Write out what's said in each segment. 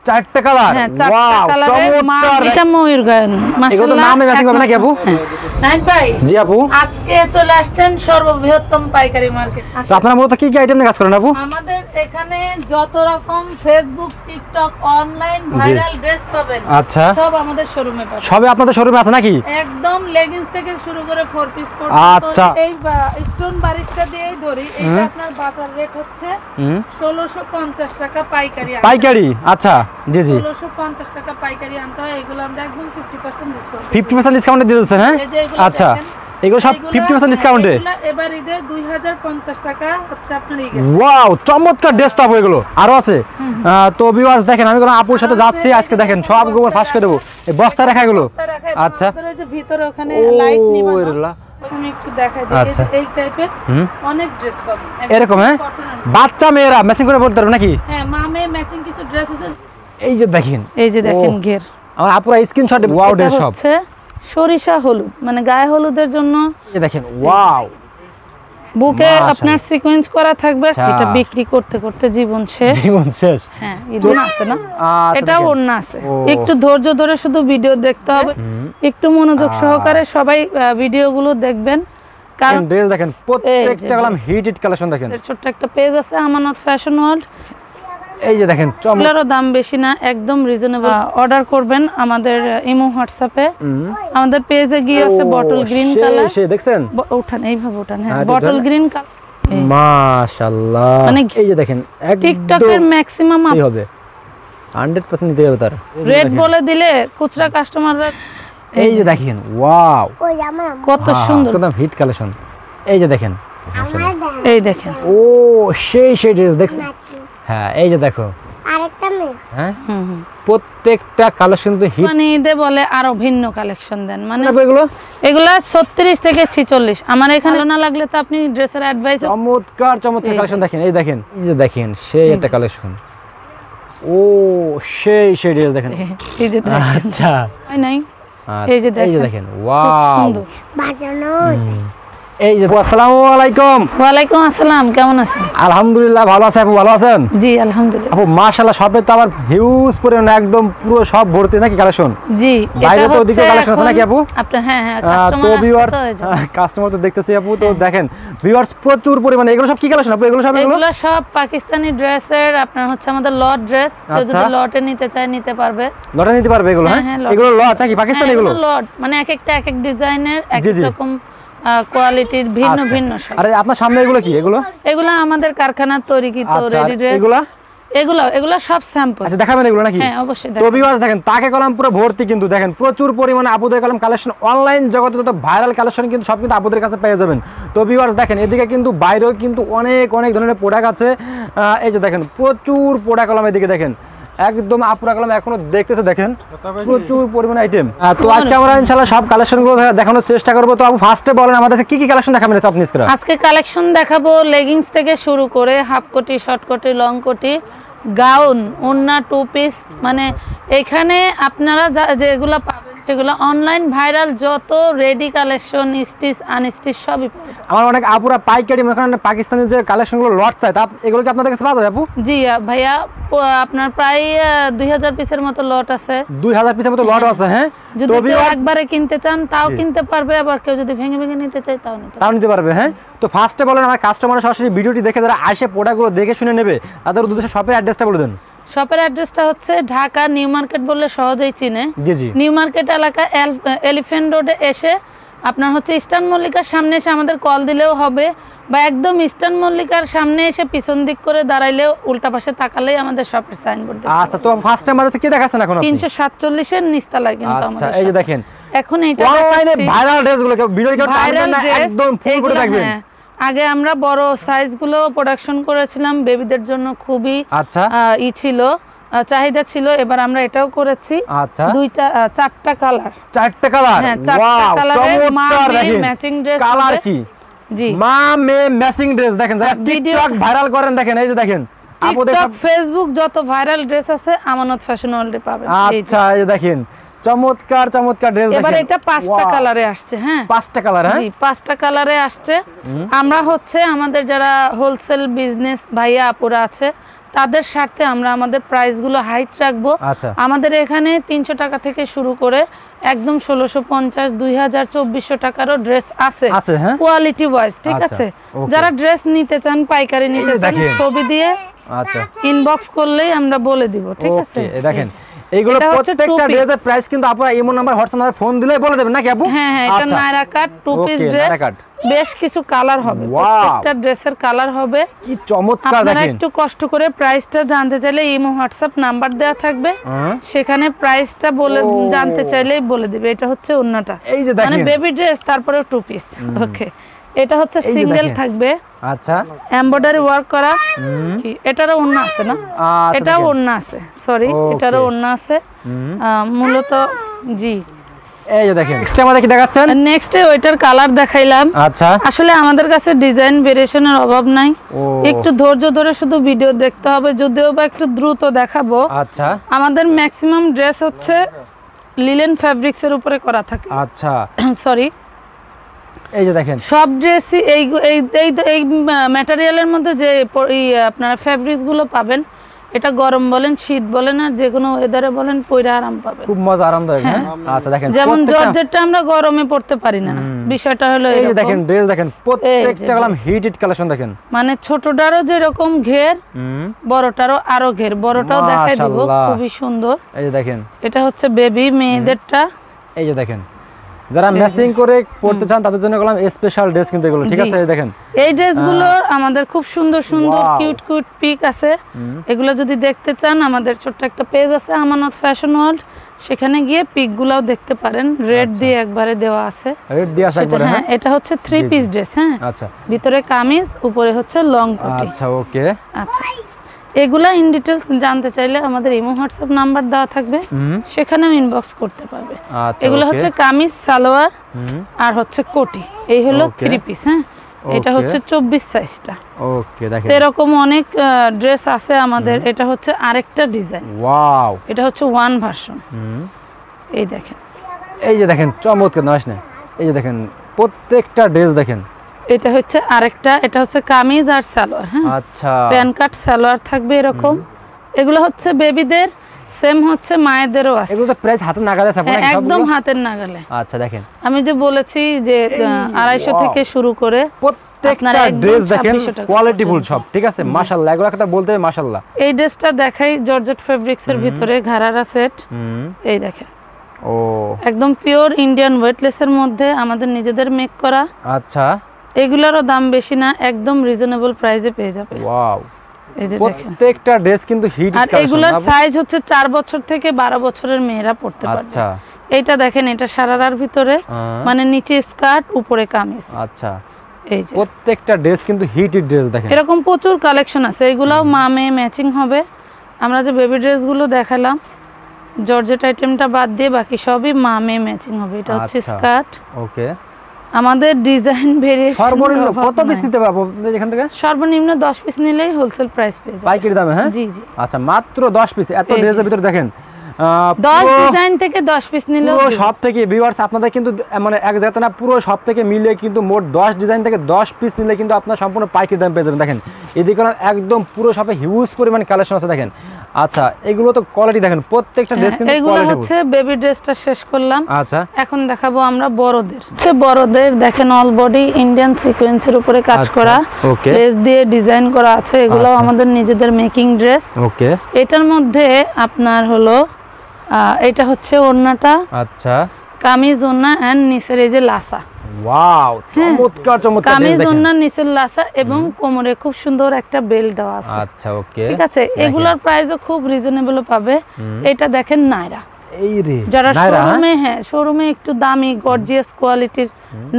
চারটা কালার, হ্যাঁ চারটা কালারের এটা ময়ূরগান মাশাআল্লাহ। এগুলো নামে ম্যাচিং হবে নাকি আপু? নাইন ভাই জি আপু, আজকে চলে আসছেন সর্ববৃহত্তম পাইকারি মার্কেট। তো আপনারা মূলত কি কি আইটেম নিয়ে কাজ করেন আপু? আমাদের এখানে যত রকম Facebook TikTok online viral dress পাবেন, আচ্ছা সব আমাদের শোরুমে পাবেন। সবে আপনাদের শোরুমে আছে নাকি? একদম লেগিংস থেকে শুরু করে 4 পিস পর্যন্ত। আচ্ছা, এই স্টোন বারিশটা দিয়েই ধরি, এটা আপনার বাজার রেট হচ্ছে 1650 টাকা পাইকারি। পাইকারি, আচ্ছা জি জি 1650 টাকা পাইকারি আনতে হয়। এগুলো আমরা একদম 50% ডিসকাউন্ট 50% ডিসকাউন্টে দিয়ে দিচ্ছেন। হ্যাঁ আচ্ছা, এগুলো সব 50% ডিসকাউন্টে। এবার ঈদে 2050 টাকা হচ্ছে আপনার এই ওয়াও, চমৎকার ড্রেস টপ এগুলো আরো আছে। তো ভিউয়ার্স দেখেন, আমি কোন আপুর সাথে যাচ্ছি আজকে, দেখেন সব গোবর ফাঁস করে দেবো। এই বস্তা রাখা এগুলো, আচ্ছা আমাদের যে ভিতরে ওখানে লাইট নিবানো, আমি একটু দেখাই দিই। এই টাইপের অনেক ড্রেস পাবেন এরকম। হ্যাঁ বাচ্চা মেয়েরা ম্যাচিং করে পড়তে পারবে নাকি? হ্যাঁ মা মেয়ে ম্যাচিং কিছু ড্রেস আছে। এই যে দেখেন, এই যে দেখেন ঘের, আমার আপুরা স্ক্রিনশট। ওয়াও ড্রেস সব হচ্ছে সরিষা হলুদ, মানে গায়ে হলুদের জন্য। এই দেখেন ওয়াও, বুকে আপনার সিকোয়েন্স করা থাকবে। এটা বিক্রি করতে করতে জীবন শেষ, জীবন শেষ। হ্যাঁ ঈদ আছে না, এটা অন্য আছে। একটু ধৈর্য ধরে শুধু ভিডিও দেখতে হবে, একটু মনোযোগ সহকারে সবাই ভিডিওগুলো দেখবেন। কারণ ড্রেস দেখেন প্রত্যেকটা কলম হিট কালেকশন। দেখেন ছোট্ট একটা পেজ আছে আমানত ফ্যাশন ওয়ার্ল্ড। এই যে দেখেন চমৎকার, দাম বেশি না, একদম রিজনেবল। অর্ডার করবেন আমাদের ইমো হোয়াটসঅ্যাপে, আমাদের পেজে গিয়ে আছে বটল গ্রিন কালার। সেই দেখছেন, ওঠান এইভাবে ওঠান। হ্যাঁ বটল গ্রিন কালার, মাশাআল্লাহ। মানে এই যে দেখেন টিকটকের ম্যাক্সিমাম কি হবে 100% নিতে হবে তার। রেট বলে দিলে খুচরা কাস্টমাররা। এই যে দেখেন ওয়াও, কত সুন্দর, কত হিট কালেকশন। এই যে দেখেন, এই দেখেন ও সেই ড্রেস দেখছেন। হ্যাঁ এই যে দেখো আরেকটা মেয়ে। হ্যাঁ প্রত্যেকটা কালেকশন তো হিট। মানে ঈদে বলে আরো ভিন্ন কালেকশন দেন, মানে এগুলা 36 থেকে 46। আমার এখানে না লাগলে তো আপনি ড্রেসের অ্যাডভাইস। চমৎকার কালেকশন দেখেন। এই দেখেন, এই যে দেখেন সেই একটা কালেকশন। ও সেই ড্রেস দেখেন। এই যে দেখেন, আচ্ছা নাই এই যে দেখেন ওয়াও বাজানো। এই যে আসসালামু আলাইকুম। ওয়ালাইকুম আসসালাম, কেমন আছেন? আলহামদুলিল্লাহ ভালো আছি আপু, ভালো আছেন? জি আলহামদুলিল্লাহ আপু মাশাআল্লাহ, সবে তো আবার হিউজ পরিমাণ, একদম পুরো সব ভর্তি নাকি কালেকশন? জি বাইরে তো ওদিকে কালেকশন আছে নাকি আপু? আপনার হ্যাঁ তো ভিউয়ার্স, কাস্টমার তো দেখতেছি আপু। তো দেখেন ভিউয়ার্স প্রচুর পরিমাণে। এগুলো সব কি কালেকশন আপু? এগুলো সব পাকিস্তানি ড্রেসের, আপনার হচ্ছে আমাদের লট ড্রেস। কেউ যদি লটে নিতে চায় নিতে পারবে, লটে নিতে পারবে এগুলো। হ্যাঁ এগুলো লট নাকি পাকিস্তানি? এগুলো লট, মানে এক একটা এক এক ডিজাইনের এক এক রকম কোয়ালিটির ভিন্ন ভিন্ন। আরে আপনার সামনে এগুলো কি? এগুলো আমাদের কারখানার তৈরিকৃত রেডি ড্রেস। এগুলো সব স্যাম্পল। আচ্ছা দেখাবেন এগুলো নাকি? হ্যাঁ অবশ্যই। তো ভিউয়ার্স দেখেন, তাকে কলম পুরো ভর্তি, কিন্তু দেখেন প্রচুর পরিমাণে আপুদের কলম কালেকশন। অনলাইন জগতে যত ভাইরাল কালেকশন কিন্তু সব কিন্তু আপুদের কাছে পেয়ে যাবেন। তো ভিউয়ার্স দেখেন, এদিকে কিন্তু বাইরেও কিন্তু অনেক ধরনের প্রোডাক্ট আছে। এই যে দেখেন প্রচুর প্রোডাক্ট কলম। এদিকে দেখেন একদম আপুরা কলম এখনো দেখতেছে, দেখেন প্রচুর পরিমাণে আইটেম। তো আজকে আমরা ইনশাআল্লাহ সব কালেকশনগুলো দেখানোর চেষ্টা করব। তো আপু ফার্স্টে বলেন আমাদের কি কি কালেকশন দেখাবেন আপনি আজকে? আজকে কালেকশন দেখাবো লেগিংস থেকে শুরু করে হাফ কোটি, শর্ট কোটি, লং কোটি, গাউন, ওন্না, টু পিস। মানে এখানে আপনারা যেগুলো পাবেন সেগুলো অনলাইন ভাইরাল যত রেডি কালেকশন, স্টিচ আনস্টিচ সবই পাবেন। আমার অনেক আপুরা পাইকারি মানে পাকিস্তানি যে কালেকশনগুলো লট চায়, তা এগুলো কি আপনাদের কাছে পাওয়া যাবে আপু? জি ভাইয়া, আপনার প্রায় 2000 পিসের মতো লট আছে। 2000 পিসের মতো লট আছে। হ্যাঁ যদি কেউ একবারে কিনতে চান তাও কিনতে পারবে, আবার কেউ যদি ভেঙে ভেঙে নিতে চায় তাও নিতে পারবে। হ্যাঁ তো ফার্স্টে বলেন আমার কাস্টমার সরাসরি ভিডিওটি দেখে যারা আসে প্রোডাক্টগুলো দেখে শুনে নেবে, তাদের উদ্দেশ্যে শপের অ্যাড্রেসটা বলে দেন। শপের অ্যাড্রেসটা হচ্ছে ঢাকা নিউ মার্কেট বললে সহজেই চিনে। নিউ মার্কেট এলাকা এলিফ্যান্ট রোডে এসে আপনার হচ্ছে ইস্টার্ন মল্লিকার সামনে এসে আমাদের কল দিলেও হবে, বা একদম ইস্টার্ন মল্লিকার সামনে এসে পিছন দিক করে দাঁড়াইলেও উল্টা পাশে তাকালেই আমাদের শপের সাইনবোর্ড। আচ্ছা তো ফার্স্ট টাইম আমাদের কি দেখাচ্ছেন এখন? 347 এর নিচতলায় কিন্তু আমাদের। আচ্ছা এই যে দেখেন এখন এটা অনলাইনে ভাইরাল ড্রেসগুলো ভিডিও টাইমটা না একদম ফুল করে দেখবেন। আগে আমরা বড় সাইজগুলো প্রোডাকশন করেছিলাম, বেবিদের জন্য খুবই ছিল, চাহিদা ছিল। এবার আমরা এটাও করেছি। আচ্ছা চারটা কালার। হ্যাঁ চারটা কালারের ম্যাচিং ড্রেস। কালার কি? জি মা মে ম্যাচিং ড্রেস। দেখেন যারা টিকটক ভাইরাল করেন, দেখেন এই যে দেখেন টিকটক ফেসবুক যত ভাইরাল ড্রেস আছে আমানত ফ্যাশন ওয়ার্ল্ডে পাবেন। আচ্ছা এই যে দেখেন চমৎকার ড্রেস। এবার এটা 5টা কালারে আসছে। হ্যাঁ 5টা কালার। হ্যাঁ জি 5টা কালারে আসছে। আমরা হচ্ছে আমাদের যারা হোলসেল বিজনেস ভাইয়া আপুরা আছে তাদের স্বার্থে আমরা আমাদের প্রাইসগুলো হাইট রাখবো। আচ্ছা আমাদের এখানে 300 টাকা থেকে শুরু করে একদম 1650, 2000, 2400 টাকারও ড্রেস আছে হ্যাঁ কোয়ালিটি ওয়াইজ, ঠিক আচ্ছা, আছে? okay. যারা ড্রেস নিতে চান, পাইকারি নিতে চান, দেখেন। ছবি দিয়ে আচ্ছা ইনবক্স করলেই আমরা বলে দিব, ঠিক আছে? ওকে দেখেন এইগুলো এটা হচ্ছে প্রত্যেকটা two piece। ড্রেসের প্রাইস কিন্তু আপনারা imo number WhatsApp number phone দিলেই বলে দেবেন নাকি আপু? হ্যাঁ হ্যাঁ, এটা আচ্ছা। Naira cut 2 piece Okay, dress, Naira cut। বেশ কিছু কালার হবে, Wow! প্রত্যেকটা ড্রেসের কালার হবে। কি চমৎকার আপনারা দেখেন একটু কষ্ট করে প্রাইসটা জানতে চাইলে ইমো হোয়াটসঅ্যাপ নাম্বার দেওয়া থাকবে, হ্যাঁ। সেখানে প্রাইসটা বলে ও। জানতে চাইলেই বলে দিবে। এটা হচ্ছে ওন্নাটা, এই যে মানে দেখেন বেবি ড্রেস, তারপরে 2 পিস। ওকে, এটা হচ্ছে এই যে সিঙ্গেল দেখেন। থাকবে, আচ্ছা এমব্রয়ডারি ওয়ার্ক করা। কি এটারও ওন্না আছে না? আচ্ছা, এটাও দেখেন। ওন্না আছে, সরি, Okay. এটারও ওন্না আছে। মূলত জি, এই যে দেখেন এক্সট্রা আমাদের কি দেখাচ্ছেন? নেক্সটে ওইটার কালার দেখাইলাম। আচ্ছা আসলে আমাদের কাছে ডিজাইন ভেরিয়েশনের অভাব নাই, ও একটু ধৈর্য ধরে শুধু ভিডিও দেখতে হবে, যদিও বা একটু দ্রুত দেখাবো। আচ্ছা আমাদের ম্যাক্সিমাম ড্রেস হচ্ছে লিলেন ফ্যাব্রিক্সের উপরে করা থাকে, আচ্ছা সরি, এই যে দেখেন সব ড্রেসই এই এই এই এই ম্যাটেরিয়ালের মধ্যে যে আপনারা ফ্যাব্রিক্স গুলো পাবেন, এটা গরম বলেন, শীত বলেন, আর যে কোনো ওয়েদারে বলেন, পরে আরাম পাবেন। খুব মজা আরামদায়ক হ্যাঁ আচ্ছা দেখেন যেমন প্রত্যেকটা- জর্জেটটা আমরা গরমে পড়তে পারি না, বিষয়টা হলো এই যে এরকম। দেখেন ড্রেস দেখেন প্রত্যেকটা dress। গেলাম হিট কালেকশন দেখেন মানে ছোটটারও যেরকম ঘের, বড়টারও আরো ঘের, বড়টাও দেখাই দিব, মাশাআল্লাহ। খুবই সুন্দর। এই যে দেখেন এটা হচ্ছে বেবি মেয়েদেরটা। এই যে দেখেন যারা ম্যাচিং করে পড়তে চান তাদের জন্য গেলাম স্পেশাল ড্রেস কিন্তু এগুলো ঠিক জি। আছে এই দেখেন এই ড্রেসগুলোর আমাদের খুব সুন্দর সুন্দর Wow! কিউট কিউট পিক আছে। এগুলো যদি দেখতে চান, আমাদের ছোট্ট একটা পেজ আছে আমানত ফ্যাশন ওয়ার্ল্ড, সেখানে গিয়ে পিকগুলোও দেখতে পারেন, রেড দিয়ে একবারে দেওয়া আছে। রেড দিয়ে আসা সেটা, একবারে হ্যাঁ, হ্যাঁ এটা হচ্ছে 3 পিস ড্রেস, হ্যাঁ, আচ্ছা ভিতরে কামিজ, উপরে হচ্ছে লং কোটি। আচ্ছা ওকে আচ্ছা, এগুলা ইন ডিটেলস জানতে চাইলে আমাদের ইমো হোয়াটসঅ্যাপ নাম্বার দেওয়া থাকবে, সেখানেও ইনবক্স করতে পারবে। আচ্ছা এগুলো okay। হচ্ছে কামিজ, সালোয়ার আর হচ্ছে কোটি, এই হলো Okay. 3 পিস, হ্যাঁ। এটা Okay. হচ্ছে 24 সাইজটা। ওকে দেখেন এরকম অনেক ড্রেস আছে আমাদের। এটা হচ্ছে আরেকটা ডিজাইন, ওয়াও এটা হচ্ছে 1 ভার্সন। এই দেখেন, এই যে দেখেন চমৎকার নাশ না এই যে দেখেন প্রত্যেকটা ড্রেস দেখেন এটা হচ্ছে আরেকটা, এটা হচ্ছে কামিজ আর সালোয়ার, হ্যাঁ, আচ্ছা প্যান কাট সালোয়ার থাকবে এরকম। এগুলো হচ্ছে বেবিদের, সেম হচ্ছে মায়েদেরও আছে, এগুলো তো প্রাইস হাতে নাগালে আছে হ্যাঁ, আপনারা একদম হাতের নাগালে। আচ্ছা দেখেন আমি যে বলেছি যে 250 wow! থেকে শুরু করে প্রত্যেকটা আপনারা একদম ড্রেস দেখেন 2600 টাকা কোয়ালিটিফুল পর্যন্ত। সব ঠিক আছে মাশাআল্লাহ এগুলো কথা বলতে হবে মাশাআল্লাহ এই ড্রেসটা দেখাই, জর্জেট ফেব্রিক্স এর ভিতরে ঘাড়ারা সেট। এই দেখেন, ও একদম পিওর ইন্ডিয়ান ওয়েটলেস এর মধ্যে, আমাদের নিজেদের মেক করা। আচ্ছা এগুলারও দাম বেশি না, একদম রিজনেবল প্রাইসে পেয়ে যাবে। ওয়াও এই যে দেখেন, প্রত্যেকটা ড্রেস কিন্তু হিট আর এগুলার সাইজ হচ্ছে 4 বছর থেকে 12 বছরের মেয়েরা পড়তে পারবে। আচ্ছা এইটা দেখেন, এটা সারারার ভিতরে, মানে নিচে স্কার্ট, উপরে কামিজ। আচ্ছা এই যে প্রত্যেকটা ড্রেস কিন্তু হিটেড ড্রেস দেখেন এরকম প্রচুর কালেকশন আছে, এগুলাও মা মেয়ে ম্যাচিং হবে। আমরা যে বেবি ড্রেসগুলো দেখালাম, জর্জেট আইটেমটা বাদ দিয়ে বাকি সবই মা মেয়ে ম্যাচিং হবে। এটা হচ্ছে আচ্ছা। স্কার্ট। ওকে আমাদের ডিজাইন ভেরিয়েশন সর্বনিম্ন কত পিস নিতে পারবো আপনাদের এখান থেকে সর্বনিম্ন 10 পিস নিলেই হোলসেল প্রাইস পেয়ে যাবেন, পাইকারি দামে হ্যাঁ জি জি। আচ্ছা মাত্র 10 পিস এত এই যে। ড্রেসের ভিতরে দেখেন 10 ডিজাইন থেকে 10 পিস নিলেও পুরো দিব। সব থেকে ভিউয়ার্স আপনাদের কিন্তু মানে এক জায়গাতে না পুরো সব থেকে মিলিয়ে কিন্তু মোট 10 ডিজাইন থেকে 10 পিস নিলে কিন্তু আপনার সম্পূর্ণ পাইকারি দাম পেয়ে যাবেন দেখেন এদিকে একদম পুরো শপে হিউজ পরিমাণ কালেকশন আছে দেখেন আচ্ছা এগুলো তো কোয়ালিটি দেখেন প্রত্যেকটা ড্রেস কিন্তু এগুলো কোয়ালিটি হচ্ছে বেবি ড্রেসটা শেষ করলাম। আচ্ছা এখন দেখাবো আমরা বড়দের। বড়দের দেখেন অল বডি ইন্ডিয়ান সিকোয়েন্সের উপরে কাজ আচ্ছা, করা, ওকে। লেস দিয়ে ডিজাইন করা আছে। এগুলো আচ্ছা। আমাদের নিজেদের মেকিং ড্রেস। ওকে এটার মধ্যে আপনার হলো এটা হচ্ছে ওড়নাটা, আচ্ছা কামিজ ওড়না এন্ড নিচের এই যে লাসা, ওয়াও চমৎকার চমৎকার কামিজ ড্রেস ওড়না দেখেন নিচের লাসা এবং কোমরে খুব সুন্দর একটা বেল্ট দেওয়া আছে। আচ্ছা ওকে ঠিক আছে, এগুলোর প্রাইসও খুব রিজনেবল পাবে। এটা দেখেন নাইরা, এই রে যারা নাইরা, হ্যাঁ? শোরুমে শোরুমে একটু দামি গর্জিয়াস কোয়ালিটির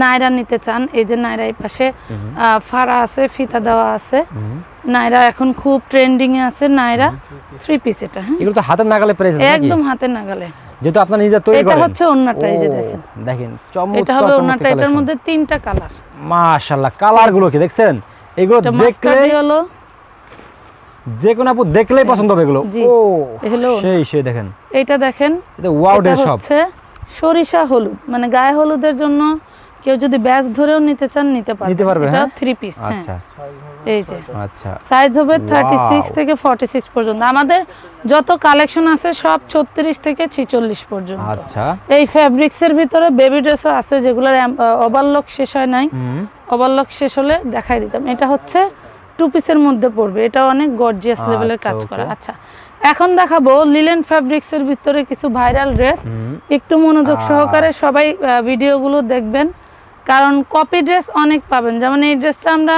নাইরা নিতে চান, এই যে নাইরা এই পাশে ফাড়া আছে, ফিতা দেওয়া আছে। নাইরা এখন খুব ট্রেন্ডিং এ আছে, নাইরা 3 পিস। এটা হ্যাঁ এগুলো তো হাতের নাগালে প্রাইস একদম হাতে নাগালে। যেহেতু আপনারা নিজে তৈরি করেন এটা হচ্ছে ওড়নাটা, এই যে দেখেন, দেখেন চমৎকার এটা হবে ওড়নাটা। চমৎকার এটার collection। মধ্যে 3টা কালার। মাশাআল্লাহ কালার গুলো কি দেখছেন এগুলো এটা দেখলে মাস্টার্ড হলো, যে কোনো আপু দেখলেই পছন্দ হবে এগুলো জি। ও এই হলো সেই দেখেন এটা দেখেন, এটা ওয়াও এটা ডে সব হচ্ছে সরিষা হলুদ, মানে গায়ে হলুদের জন্য কেউ যদি ব্যাচ ধরেও নিতে চান নিতে পারবে। নিতে পারবে, এটা হ্যাঁ? 3 পিস। হ্যাঁ আচ্ছা এই যে আচ্ছা সাইজ হবে 36 Wow! থেকে 46 পর্যন্ত। আমাদের যত কালেকশন আছে সব 36 থেকে 46 পর্যন্ত। আচ্ছা এই ফ্যাব্রিক্সের ভিতরে বেবি ড্রেসও আছে যেগুলোর ওভারলক শেষ হয় নাই, ওভারলক শেষ হলে দেখাই দিতাম। এটা হচ্ছে টু পিসের মধ্যে পড়বে, এটা অনেক গর্জিয়াস লেভেলের কাজ করা। আচ্ছা এখন দেখাবো লিলেন ফ্যাব্রিক্সের ভিতরে কিছু ভাইরাল ড্রেস। একটু মনোযোগ সহকারে সবাই ভিডিওগুলো দেখবেন, কারণ কপি ড্রেস অনেক পাবেন। যেমন এই ড্রেসটা আমরা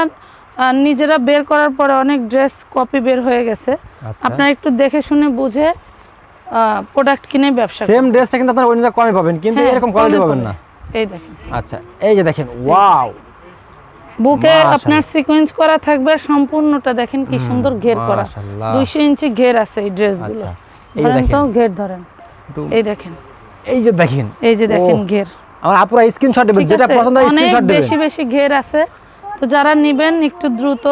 নিজেরা বের করার পরে অনেক ড্রেস কপি বের হয়ে গেছে। আপনারা একটু দেখে শুনে বুঝে প্রোডাক্ট কিনে ব্যবসা সেম ড্রেসটা কিন্তু আপনারা অন্য জায়গায় কমে পাবেন, কিন্তু এরকম কোয়ালিটি পাবেন না। এই দেখেন, আচ্ছা এই যে দেখেন, ওয়াও, বুকে আপনার সিকোয়েন্স করা থাকবে সম্পূর্ণটা। দেখেন কি সুন্দর ঘের করা, 200 ইঞ্চি ঘের আছে এই ড্রেসগুলো। ধরেন তো ঘের ধরেন, এই দেখেন, এই যে দেখেন, এই যে দেখেন ঘের। আমার আপুরা স্ক্রিনশট দিবেন, যেটা পছন্দ হয় স্ক্রিনশট দিবেন। বেশি বেশি ঘের আছে, তো যারা নেবেন একটু দ্রুত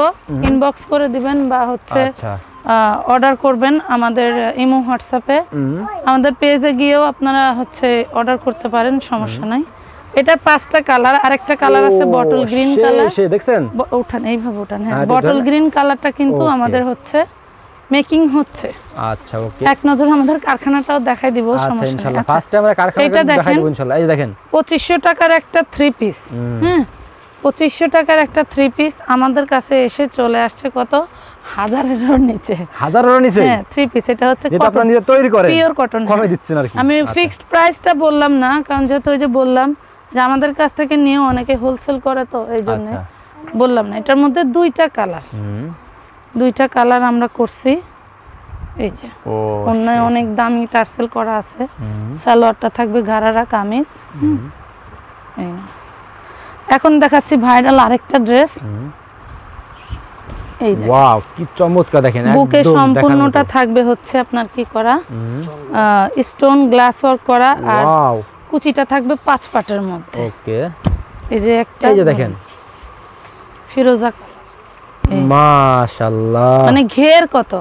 ইনবক্স করে দিবেন বা হচ্ছে অর্ডার করবেন আমাদের ইমো হোয়াটসঅ্যাপে। আমাদের পেজে গিয়েও আপনারা হচ্ছে অর্ডার করতে পারেন, সমস্যা নাই। এটা 5টা কালার, আরেকটা কালার আছে বটল গ্রিন কালার। দেখছেন, ওঠান এইভাবে ওঠান। হ্যাঁ, বটল গ্রিন কালারটা কিন্তু আমাদের হচ্ছে মেকিং হচ্ছে। আচ্ছা ওকে, এক নজর আমাদের কারখানাটাও দেখাই দিব, সমস্যা নেই। ইনশাআল্লাহ ফার্স্ট টাইম আমরা কারখানাটা দেখাই দিব ইনশাআল্লাহ। এই যে দেখেন 2500 টাকার একটা 3 পিস। হ্যাঁ, 2500 টাকার একটা 3 পিস আমাদের কাছে এসে চলে আসছে কত, 1000-এর নিচে। 1000-এর নিচে? হ্যাঁ, 3 পিস। এটা হচ্ছে যেটা আপনারা নিজে তৈরি করেন, পিওর কটন। কমে দিচ্ছেন আর কি। আমি ফিক্সড প্রাইসটা বললাম না, কারণ যেহেতু ওই যে বললাম যে আমাদের কাছ থেকে নিয়ে অনেকে হোলসেল করে, তো এই জন্য বললাম না। এটার মধ্যে 2টা কালার, 2টা কালার আমরা করছি। এই যে অন্য অনেক দামি টার্সেল করা আছে। সালোয়ারটা থাকবে গারারা কামিজ। এই না, এখন দেখাচ্ছি ভাইরাল আরেকটা ড্রেস। এই দেখেন, ওয়াও কি চমৎকার! দেখেন বুকে সম্পূর্ণটা থাকবে হচ্ছে আপনার কি করা, স্টোন গ্লাস ওয়ার্ক করা, আর কুচিটা থাকবে 5 পাটের মধ্যে। ওকে, এই যে একটা, এই যে দেখেন ফিরোজা, মাশাআল্লাহ। মানে ঘের কত,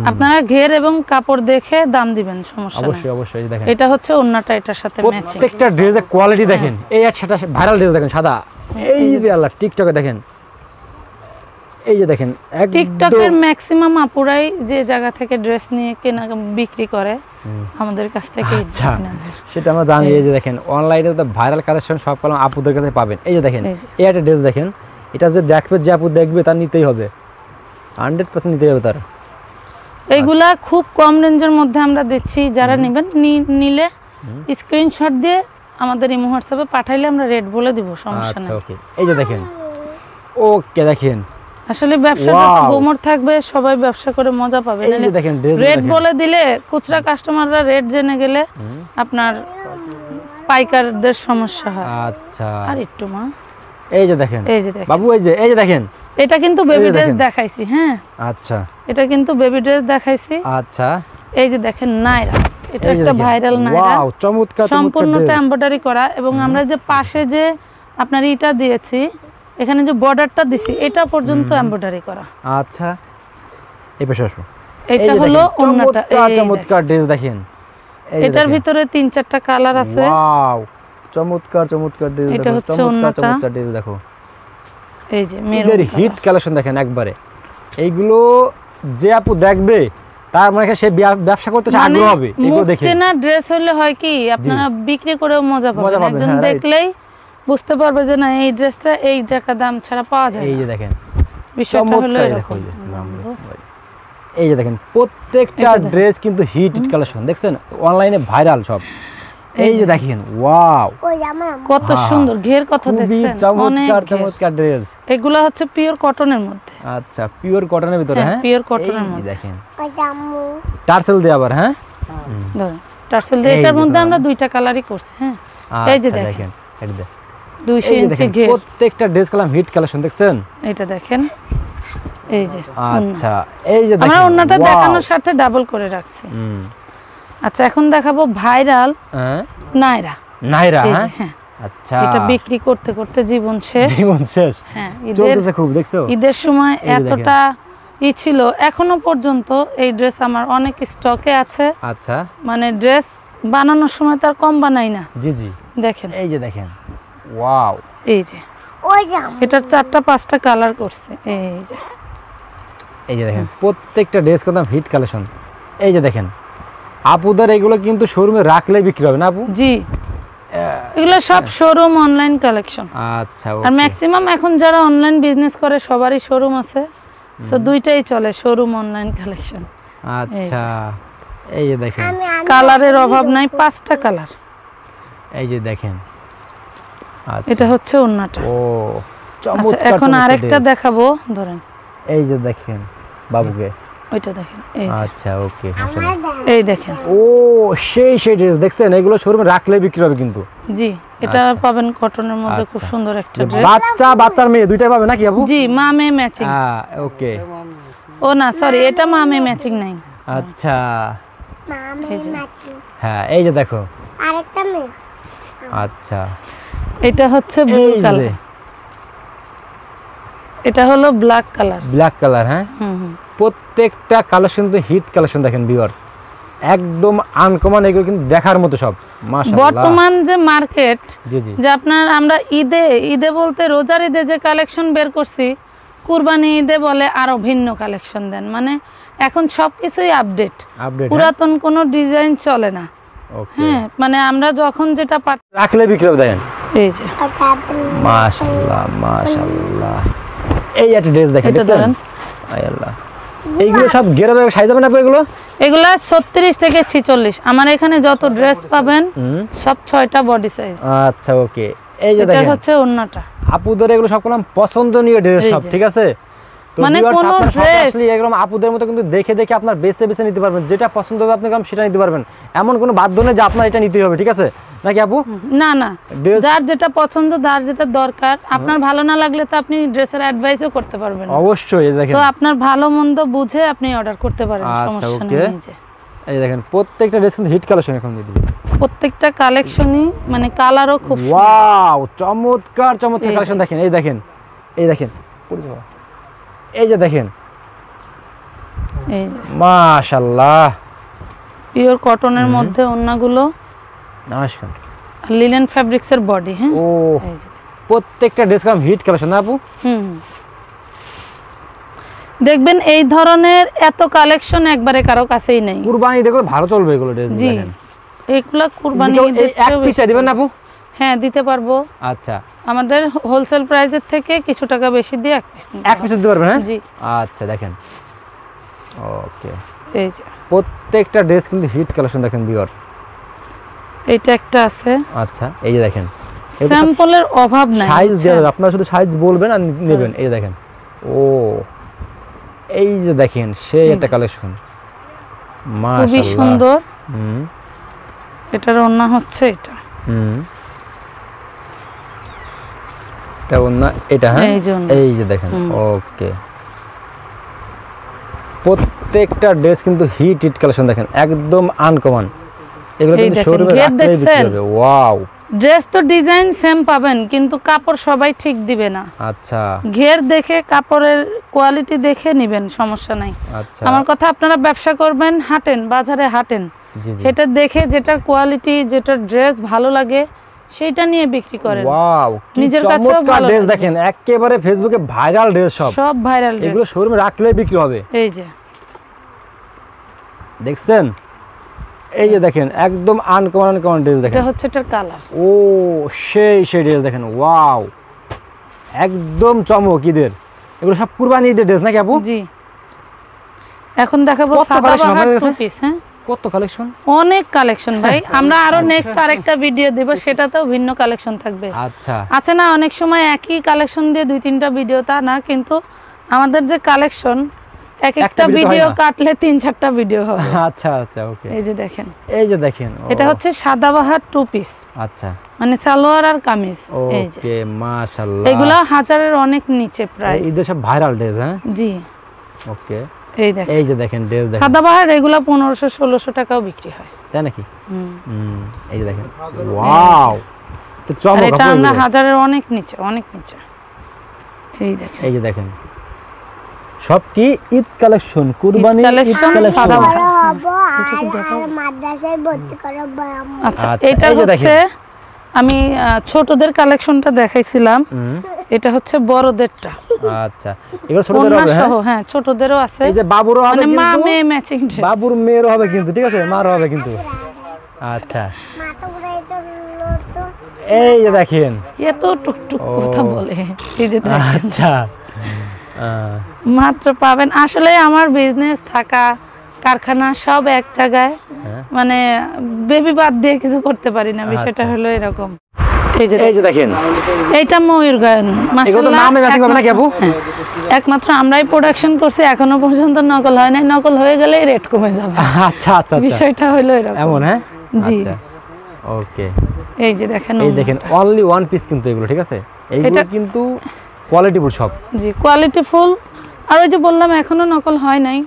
আপনারা ঘের এবং কাপড় দেখে দাম দিবেন, সমস্যা নেই। অবশ্যই অবশ্যই। দেখেন এটা হচ্ছে ওন্নাটা, এটার সাথে ম্যাচিং। প্রত্যেকটা ড্রেসের কোয়ালিটি দেখেন। এই একটা ভাইরাল ড্রেস দেখেন, সাদা। এই যে আল্লাহ, টিকটকে দেখেন, এই যে দেখেন টিকটকের ম্যাক্সিমাম আপুরাই যে জায়গা থেকে ড্রেস নিয়ে কেনা বিক্রি করে আমাদের কাছ থেকে। আচ্ছা, সেটা আমরা জানি। এই যে দেখেন অনলাইনে তো ভাইরাল কালেকশন সব কলম আপুদের কাছে পাবেন। এই যে দেখেন এই একটা ড্রেস দেখেন, এটা যে দেখবে, যে আপু দেখবে তার নিতেই হবে, 100% নিতেই হবে তার। এইগুলা খুব কম রেঞ্জের মধ্যে আমরা দিচ্ছি। যারা নেবেন নিলে স্ক্রিনশট দিয়ে আমাদের ইমো হোয়াটসঅ্যাপে পাঠাইলে আমরা রেট বলে দিব, সমস্যা নেই। আচ্ছা ওকে, এই যে দেখেন, ওকে দেখেন, আসলে ব্যবসাটা গোমর থাকবে, সবাই ব্যবসা করে মজা পাবে। এই যে দেখেন রেট বলে দিলে খুচরা কাস্টমাররা রেট জেনে গেলে আপনার পাইকারদের সমস্যা হয়। আচ্ছা, আর একটু মা, এই যে দেখেন, এই যে দেখেন বাবু, এই যে দেখেন, এটা কিন্তু বেবি ড্রেস দেখাইছি। হ্যাঁ, আচ্ছা, এটা কিন্তু বেবি ড্রেস দেখাইছি। আচ্ছা, এই যে দেখেন নায়রা, এটা একটা ভাইরাল নায়রা। ওয়াও, চমৎকার! সম্পূর্ণটা এমব্রয়ডারি করা, এবং আমরা যে পাশে যে আপনার ইটা দিয়েছি, এখানে যে বর্ডারটা দিছি, এটা পর্যন্ত এমব্রয়ডারি করা। আচ্ছা, এই পাশে আসো। এটা হলো ওন্নাটা। চমৎকার ড্রেস দেখেন, এটার ভিতরে 3-4টা কালার আছে। ওয়াও, চমৎকার চমৎকার ড্রেস। এটা হচ্ছে ওন্নাটা, চমৎকার ড্রেস দেখো। এই যে মেরুন হিট কালেকশন দেখেন একবারে। এইগুলো যে আপু দেখবে তার মানে সে ব্যবসা করতে আগ্রহ হবে। এগুলো দেখে চেনা ড্রেস হলে হয় কি, আপনারা বিক্রি করেও মজা পাবেন। একজন দেখলেই বুঝতে পারবে যে না, এই ড্রেসটা এই টাকা দাম ছাড়া পাওয়া যায়। এই যে দেখেন, বিষয়টা হলো এরকম। এই যে দেখেন প্রত্যেকটা ড্রেস কিন্তু হিট কালেকশন, দেখছেন অনলাইনে ভাইরাল সব। এই যে দেখেন, ওয়াও, কত সুন্দর ঘের, কত দেখছেন, চমৎকার চমৎকার ড্রেস। এগুলা হচ্ছে পিওর কটনের মধ্যে। আচ্ছা, পিওর কটনের ভিতরে। হ্যাঁ, পিওর কটনের মধ্যে দেখেন টার্সেল দিয়ে আবার। হ্যাঁ, ধরুন টার্সেল দিয়ে। এটার মধ্যে আমরা 2টা কালারই করছি। হ্যাঁ, এই যে দেখেন, এটা 200 ইঞ্চি ঘের। প্রত্যেকটা ড্রেস কালাম হিট কালেকশন, দেখছেন। এটা দেখেন, এই যে। আচ্ছা, এই যে দেখেন, আমরা ওন্নাটা দেখানোর সাথে ডাবল করে রাখছি। আচ্ছা, এখন দেখাবো ভাইরাল নায়রা। নায়রা, হ্যাঁ, আচ্ছা, এটা বিক্রি করতে করতে জীবন শেষ। জীবন শেষ। হ্যাঁ, চলতেছে খুব, দেখছো। ঈদের সময় এতটা ছিল, এখনো পর্যন্ত এই ড্রেস আমার অনেক স্টকে আছে। আচ্ছা, মানে ড্রেস বানানোর সময় তার কম বানাই না। জি জি, দেখেন, এই যে দেখেন, ওয়াও, এই যে ওই জাম এটার 4টা 5টা কালার করছে। এই যে দেখেন প্রত্যেকটা ড্রেস কত হিট কালেকশন। এই যে দেখেন আপুদের এগুলো কিন্তু শোরুমে রাখলে বিক্রি হবে না আপু? জি, এগুলো সব শোরুম অনলাইন কালেকশন। আচ্ছা, আর ম্যাক্সিমাম এখন যারা অনলাইন বিজনেস করে সবারই শোরুম আছে, সো দুইটাই চলে, শোরুম অনলাইন কালেকশন। আচ্ছা, এই যে দেখেন কালারের অভাব নাই, 5টা কালার। এই যে দেখেন এটা হচ্ছে ওন্নাটা। ও আচ্ছা, চমৎকার। এখন আরেকটা দেখাবো, ধরেন এই যে দেখেন বাবুকে, ওইটা দেখেন। এই যে আচ্ছা ওকে, এই দেখেন। ও সেই ড্রেস দেখছেন, এগুলো শোরুমে রাখলে বিক্রি হবে কিন্তু। জি, এটা পাবেন কটনের মধ্যে, খুব সুন্দর একটা ড্রেস। বাচ্চার মেয়ে দুইটাই পাবে নাকি আপু? জি, মা মেয়ে ম্যাচিং। ওকে। ও না, সরি, এটা মা মেয়ে ম্যাচিং নাই। আচ্ছা, মামে নাচি হ্যাঁ এই যে দেখো আরেকটা মেয়ে। আচ্ছা, এটা হচ্ছে ব্লু এই যে কালার, এটা হলো ব্ল্যাক কালার। ব্ল্যাক কালার, হ্যাঁ। প্রত্যেকটা কালেকশন তো হিট কালেকশন দেখেন ভিউয়ার্স, একদম আনকমন, এগুলো কিন্তু দেখার মতো সব। মাশাআল্লাহ, বর্তমান যে মার্কেট, জি জি, যে আপনার আমরা ঈদে বলতে রোজার ঈদে যে কালেকশন বের করছি, কুরবানি ঈদে বলে আরো ভিন্ন কালেকশন দেন, মানে এখন সবকিছুই আপডেট, পুরাতন কোনো ডিজাইন চলে না। ওকে, হ্যাঁ, মানে আমরা যখন যেটা রাখলে বিক্রি হবে দেখেন। এই যে মাশাআল্লাহ মাশাআল্লাহ, এই একটা ড্রেস দেখেন, এটা দেখেন আল্লাহ, এইগুলো সব গেরাবে সাইজ হবে না আপু? এগুলা 36 থেকে 46, আমার এখানে যত ড্রেস পাবেন সব 6টা বডি সাইজ। আচ্ছা ওকে, এই যে এটা দেখেন হচ্ছে ওন্নাটা। আপুদের এগুলো সব কোন পছন্দনীয় ড্রেস সব, ঠিক আছে? তো মানে কোন ড্রেস একদম আপুদের মতো কিন্তু দেখে আপনার বেছে নিতে পারবেন, যেটা পছন্দ হবে আপনি সেটা নিতে পারবেন, এমন কোনো বাধ্য নেই যে আপনার এটা নিতে হবে, ঠিক আছে নাকি আপু? না না, যার যেটা পছন্দ, যার যেটা দরকার, আপনার ভালো না লাগলে তো আপনি ড্রেসের অ্যাডভাইসও করতে পারবেন। অবশ্যই, দেখেন তো আপনার ভালো মন্দ বুঝে আপনি অর্ডার করতে পারেন, আচ্ছা সমস্যা ওকে। নেই। এই দেখেন প্রত্যেকটা ড্রেস কিন্তু হিট কালেকশন এখন দিয়ে দিবেন, প্রত্যেকটা কালেকশনই মানে কালারও খুব সুন্দর। ওয়াও, চমৎকার কালেকশন দেখেন। এই দেখেন পড়ে যাও, এই যে দেখেন, এই যে মাশাআল্লাহ, পিওর কটনের মধ্যে ওন্নাগুলো, নমস্কার, লিনেন ফ্যাব্রিক্স এর বডি। হ্যাঁ, ও এই যে প্রত্যেকটা ড্রেস কাম হিট কালেকশন না আপু? দেখবেন এই ধরনের এত কালেকশন একবারে কারো কাছেই নেই। কুরবানি দেখো ভালো চলবে এগুলো ড্রেস। জি, এগুলা কুরবানি এক পিস দিবেন না আপু? হ্যাঁ, দিতে পারবো। আচ্ছা, আমাদের হোলসেল প্রাইসের থেকে কিছু টাকা বেশি দিয়ে এক পিস দিতে পারবেন? হ্যাঁ, জি। আচ্ছা দেখেন, ওকে, এই যে প্রত্যেকটা ড্রেস কিন্তু হিট কালেকশন দেখেন ভিউয়ার্স। এইটা একটা আছে। আচ্ছা, এই যে দেখেন স্যাম্পলের অভাব নাই, সাইজ দেওয়া, আপনারা শুধু সাইজ বলবেন আর নেবেন। এই যে দেখেন, ও এই যে দেখেন সেই একটা কালেকশন, মাশাআল্লাহ, খুবই সুন্দর। এটার ওন্না হচ্ছে এটা। এটা ওন্না, এটা হ্যাঁ, এই যে দেখেন, ওকে, প্রত্যেকটা ড্রেস কিন্তু হিট কালেকশন দেখেন, একদম আনকমন, এগুলো কিন্তু শোরুমে রাখলেই বিক্রি হবে। ওয়াও, ড্রেস তো ডিজাইন সেম পাবেন, কিন্তু কাপড় সবাই ঠিক দিবে না। আচ্ছা, ঘের দেখে, কাপড়ের কোয়ালিটি দেখে নেবেন, সমস্যা নাই। আচ্ছা, আমার কথা, আপনারা ব্যবসা করবেন, হাঁটেন, বাজারে হাঁটেন, এটা দেখে যেটা কোয়ালিটি, যেটা ড্রেস ভালো লাগে সেটা নিয়ে বিক্রি করেন। ওয়াও, নিজের কাছেও ভালো ড্রেস দেখেন, একেবারে ফেসবুকে ভাইরাল ড্রেস, সব ভাইরাল ড্রেস, এগুলো শোরুমে রাখলেই বিক্রি হবে। এই যে দেখছেন, এই যে দেখেন একদম আনকমন ড্রেস দেখেন, এটা হচ্ছে এটার কালার। ও সেই ড্রেস দেখেন, ওয়াও, একদম চমক ঈদের, এগুলো সব কুরবানি ঈদের ড্রেস নাকি আপু? জি। এখন দেখাবো সাদাবাহার টু পিস। হ্যাঁ, কত কালেকশন, অনেক কালেকশন ভাই। আমরা আরো নেক্সট আরেকটা ভিডিও দেব, সেটাতেও ভিন্ন কালেকশন থাকবে। আচ্ছা, আছে না, অনেক সময় একই কালেকশন দিয়ে 2-3টা ভিডিও, তা না, কিন্তু আমাদের যে কালেকশন, একটা ভিডিও কাটলে 3-4টা ভিডিও হবে। আচ্ছা আচ্ছা, ওকে, এই যে দেখেন, এটা হচ্ছে সাদাবাহার টু পিস। আচ্ছা, মানে সালোয়ার আর কামিজ। এই যে, ওকে, মাশাআল্লাহ, এগুলা 1000-এর অনেক নিচে প্রাইস, ঈদের সব ভাইরাল ড্রেস। হ্যাঁ, জি, ওকে, এই যে দেখেন ড্রেস দেখেন, সাদাবাহার এগুলা 1500-1600 টাকাও বিক্রি হয়, তাই নাকি? এই যে দেখেন, ওয়াও, তো চমক, এটা আমরা 1000-এর অনেক নিচে। এই যে দেখেন সব কি ঈদ কালেকশন, কুরবানি ঈদ কালেকশন। মাদ্রাসায় ভর্তি করব। আচ্ছা, এটা হচ্ছে আমি ছোটদের কালেকশনটা দেখাইছিলাম, এটা হচ্ছে বড়দেরটা। আচ্ছা এগুলো ছোটদের হবে সহ হ্যাঁ ছোটদেরও আছে। এই যে বাবুরও হবে মানে মা কিন্তু মেয়ে ম্যাচিং ড্রেস। বাবুর মেয়েরও হবে কিন্তু, ঠিক আছে, মারও হবে কিন্তু। আচ্ছা মা তো উড়াই তো তো এই যে দেখেন এত টুকটুক কথা বলে, এই যে দেখেন। আচ্ছা মাত্র পাবেন। আসলে আমার বিজনেস থাকা কারখানা সব এক জায়গায়, হ্যাঁ। মানে বেবি বাদ দিয়ে কিছু করতে পারি না, বিষয়টা আচ্ছা। হলো এরকম। এই যে দেখেন এইটা ময়ূর গায়ন, এগুলো তো নামে ম্যাচিং হবে নাকি আপু? একমাত্র আমরাই প্রোডাকশন করছি, এখনো পর্যন্ত নকল হয় নাই। নকল হয়ে গেলে রেট কমে যাবে। আচ্ছা আচ্ছা বিষয়টা হলো এরকম। এমন, হ্যাঁ জি। ওকে এই যে দেখেন, এই দেখেন অনলি ওয়ান পিস কিন্তু এগুলো, ঠিক আছে, এইগুলো এটা- কিন্তু কোয়ালিটিফুল সব। জি কোয়ালিটি ফুল। আর ওই যে বললাম এখনো নকল হয় নাই।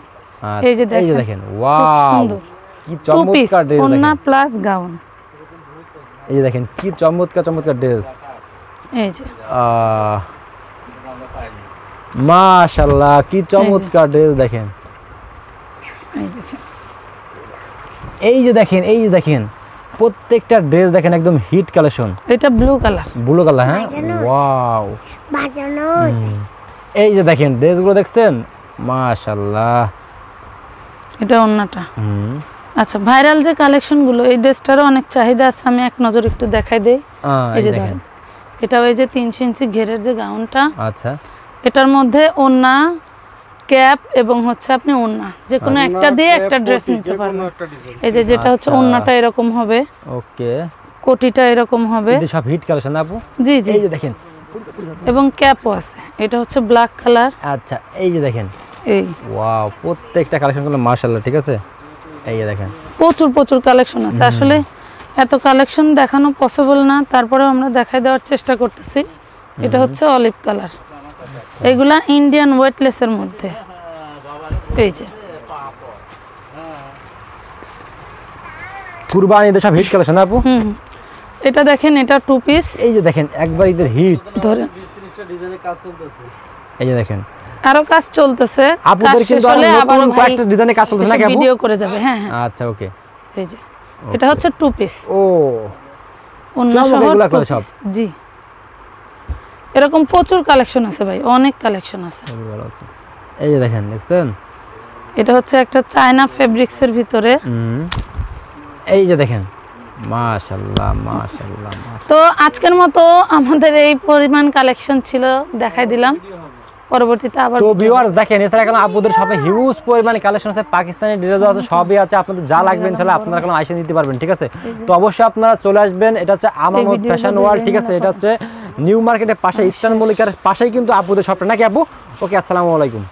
এই যে এই যে দেখেন, দেখেন খুব ওয়াও সুন্দর। কি 2 পিস চমৎকার ড্রেস ওন্না দেখেন। Plus gown. এই যে দেখেন কি চমৎকার চমৎকার ড্রেস। এই যে মাশাআল্লাহ কি চমৎকার ড্রেস দেখেন। এই দেখেন, এই যে দেখেন, এই যে দেখেন প্রত্যেকটা ড্রেস দেখেন একদম হিট কালেকশন। এটা ব্লু কালার। ব্লু কালার, হ্যাঁ ওয়াও। বাজানো এই যে দেখেন ড্রেসগুলো দেখছেন, মাশাআল্লাহ। এটা ওন্নাটা। আচ্ছা ভাইরাল যে কালেকশন গুলো, এই ড্রেসটারও অনেক চাহিদা আছে, আমি এক নজর একটু দেখাই দেই। এই যে দেখেন, এটা ওই যে 3 ইঞ্চি ঘেরের যে গাউনটা, আচ্ছা এটার মধ্যে ওন্না, ক্যাপ এবং হচ্ছে আপনি ওন্না যে কোনো একটা দিয়ে একটা ড্রেস নিতে পারবেন। এই যে যেটা হচ্ছে ওন্নাটা এরকম হবে, ওকে, কোটিটা এরকম হবে। এটা সব হিট কালেকশন আপু। জি জি, এই যে দেখেন, এবং ক্যাপও আছে। এটা হচ্ছে ব্ল্যাক কালার। আচ্ছা এই যে দেখেন, এই ওয়াও প্রত্যেকটা কালেকশনগুলো মাশাআল্লাহ, ঠিক আছে। এই যে দেখেন প্রচুর প্রচুর কালেকশন আছে। আসলে এত কালেকশন দেখানো পসিবল না, তারপরেও আমরা দেখাই দেওয়ার চেষ্টা করতেছি। এটা হচ্ছে অলিভ কালার, এগুলা ইন্ডিয়ান ওয়েটলেসের মধ্যে। এই যে কুরবানিতে সব হিট কালেকশন আপু। এটা দেখেন, এটা 2 পিস। এই যে দেখেন একবার ঈদের হিট, ধরেন এই যে দেখেন আরো কাজ চলতেছে, কাজ আপুদের শেষ কিন্তু হলে আবার নতুন কয়েকটা ডিজাইনে কাজ চলতেছে নাকি আপু? ভিডিও করে যাবে। হ্যাঁ হ্যাঁ, আচ্ছা ওকে। এই যে এটা হচ্ছে 2 পিস। ও অন্য চমক শহর এগুলা 2 করে piece। সব। জি এরকম প্রচুর কালেকশন আছে ভাই, অনেক কালেকশন আছে। ভালো আছে। এই যে দেখেন, দেখছেন এটা হচ্ছে একটা চায়না ফেব্রিক্সের ভিতরে। এই যে দেখেন মাশাআল্লাহ মাশাআল্লাহ। তো আজকের মতো আমাদের এই পরিমাণ কালেকশন ছিল, দেখাই দিলাম। পরবর্তীতে আবার তো ভিউয়ার্স দেখেন, এছাড়া এখন আপুদের শপে হিউজ পরিমাণে কালেকশন আছে, পাকিস্তানি ড্রেস আছে, সবই আছে। আপনাদের যা লাগবে ইনশাআল্লাহ আপনারা এখন আইসা নিতে পারবেন, ঠিক আছে। তো অবশ্যই আপনারা চলে আসবেন। এটা হচ্ছে আমানত ফ্যাশন ওয়ার্ল্ড, ঠিক আছে। এটা হচ্ছে নিউ মার্কেটের পাশে, ইস্টার্ন মল্লিকার পাশেই কিন্তু আপুদের শপটা নাকি আপু? ওকে, আসসালামু আলাইকুম।